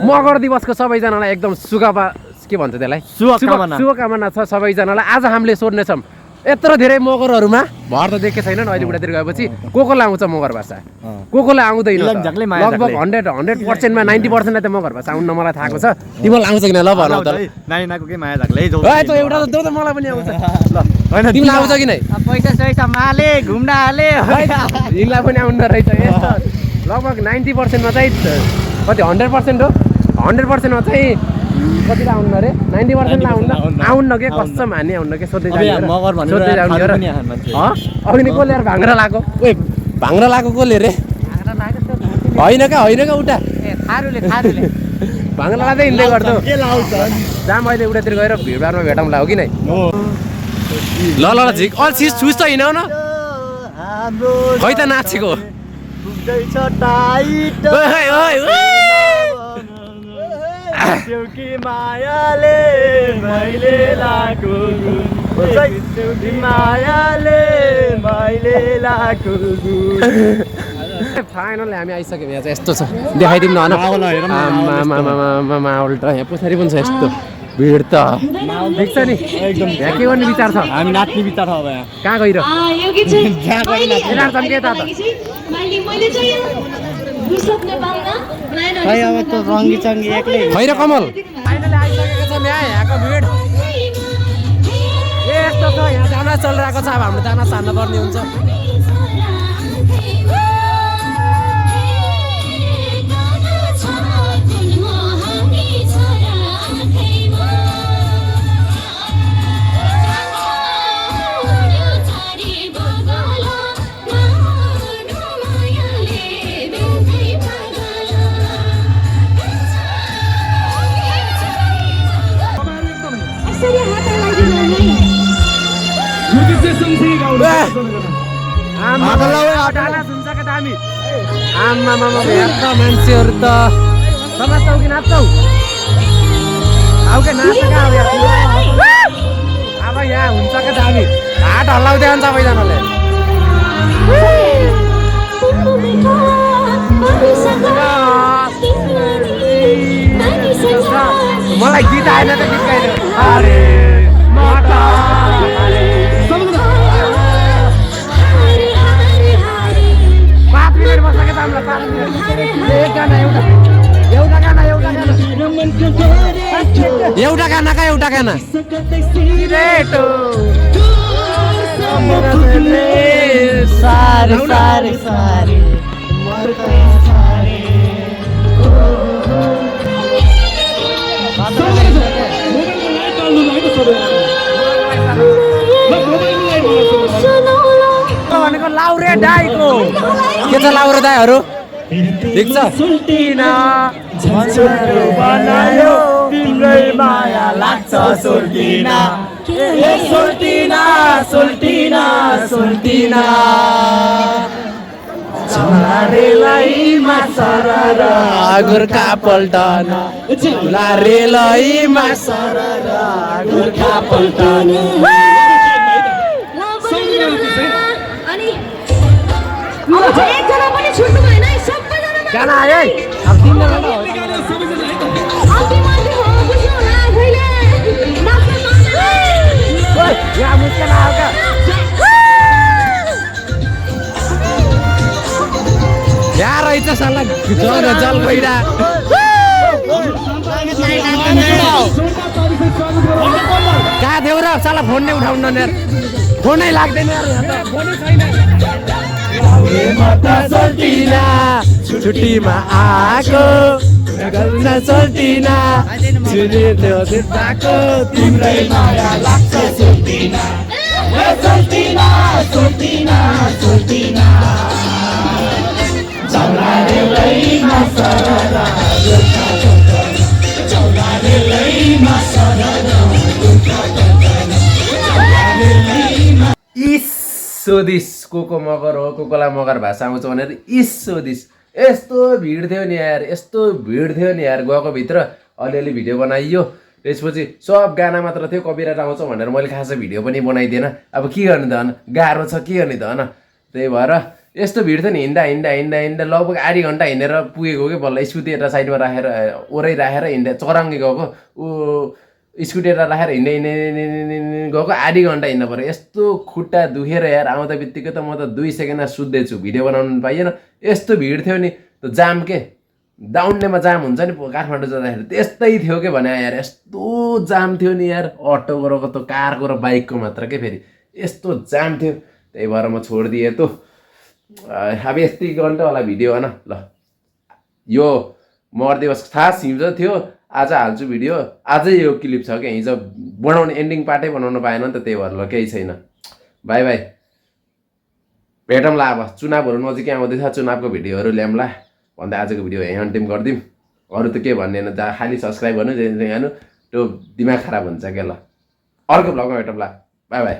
मगर दिवसको सबैजनालाई एकदम के भन्छ त्यसलाई शुभकामना छ सबैजनालाई। आज हामीले सोध्नेछौँ यत्रो धेरै मगरहरूमा भर त देखेको छैनन् अहिले उतातिर गएपछि को आउँछ मगर भाषा कोले आउँदैन लगभग 100%मा 90% त मगर भाषा आउन मलाई थाहा छ। तिमीलाई आउँछ किन ल भन त नानीको के माया झाग्लै त एउटा त मलाई पनि आउँछ ल हैन तिमीलाई आउँछ कि नै पैसा सैसा माले घुम्न हाले तिमीलाई पनि आउन रहेछ यस्तो लगभग 90%मा चाहिँ कति 100% हो 100%मा चाहिँ कति आउनु अरे 90% आउन्न के कसम हानी आउन्न के सोध्दै जानु मगर भनेर अघि नि कसले भाङ्रा लाको ओए भाङ्रा लाको कसले रे होइन क्या उता थारुले भाङ्रा लाँदै हिँड्दै गर्दो जाम अहिले उतातिर गएर भिडभाडमा भेटौँला हो कि नै ल ल झिक अल सिस छुस त हिँडाउ न खै त नाचेको एउटी मायाले मैले लाको फाइनल हामी आइसक्यौँ यहाँ चाहिँ यस्तो छ देखाइदिउँ न माहौल त यहाँ पछाडि पनि छ यस्तो भिड त ठिक छ नि एकदम यहाँ के गर्ने विचार छ हामी नाच्ने विचार छ अब यहाँ कहाँ गइर खैर कमल फाइनली आइसकेको छ यहाँको भिड यस्तो छ यहाँ जाना चलिरहेको छ अब हाम्रो जाना छान्न पर्ने हुन्छ मान्छेहरू त समात्छौ कि नाच्छौ अब यहाँ हुन्छ क्या दामी हात हल्लाउँदै हुन्छ सबैजनाले मलाई गीत आएन त गीत गाइदियो अरे एउटा गाना भनेको लाउरे दाइको के छ लाउरे दाइहरू ठिक छ बनायो तिम्रै माया लाग्छ सुल्टिना चलारेलाई मासरर गोर्खा पल्टन चलारेलाई मासरर गोर्खा पल्टन गाना आयो अब तिनजना यहाँ मुस्किल आयो क्या यहाँ रहेछ साला जल गइरा कहाँ थियौ र साला फोन नै उठाउन यार फोनै लाग्दैन यार यहाँ त फोनै छैन सोल्टिना छुट्टीमा आएको गर्न सोल्टिना तिम्रै माया लाग्छ सोल्टिना सोधिस को मगर हो कोलाई मगर भाषा आउँछ भनेर सोधिस यस्तो भिड थियो नि यार गएको भित्र अलिअलि भिडियो बनाइयो त्यसपछि सब गाना मात्र थियो कपिराइट आउँछ भनेर मैले खासै भिडियो पनि बनाइदिएन अब के गर्ने त हैन गाह्रो छ के गर्ने त हैन त्यही भएर यस्तो भिड थियो नि हिँड्दा लगभग आधी घन्टा हिँडेर पुगेको कि बल्ल स्कुटी एउटा साइडमा राखेर ओरै राखेर हिँड्दा चराङ्गे गएको ऊ स्कुटी एउटा राखेर हिँड्दै गएको आधी घन्टा हिँड्नु पऱ्यो यस्तो खुट्टा दुखेर यार आउँदा बित्तिकै त म त 2 सेकेन्डमा सुत्दैछु भिडियो बनाउनु पाइएन यस्तो भिड थियो नि त जाम के दाउन्नेमा जाम हुन्छ नि काठमाडौँ जाँदाखेरि त्यस्तै थियो के भने यार यस्तो जाम थियो नि यार अटोको र त कारको र बाइकको मात्र के फेरि यस्तो जाम थियो त्यही भएर म छोडिदिएँ त अब यस्तै घन्टा होला भिडियो होइन ल यो मर दिवस खास हिजो थियो आज हाल्छु भिडियो आजै यो क्लिप छ क्या हिजो बनाउने एन्डिङ पार्टै बनाउनु पाएन नि त त्यही भएर ल केही छैन बाई बाई भेटौँला अब चुनावहरू नजिकै आउँदैछ चुनावको भिडियोहरू ल्याउँला भन्दै आजको भिडियो यहीँ अन्तिम गरिदिउँ अरू त के भन्ने जहाँ खालि सब्सक्राइब गर्नु हेर्नु त्यो दिमाग खराब हुन्छ क्या ल अर्को भ्लगमा भेटौँला बाई बाई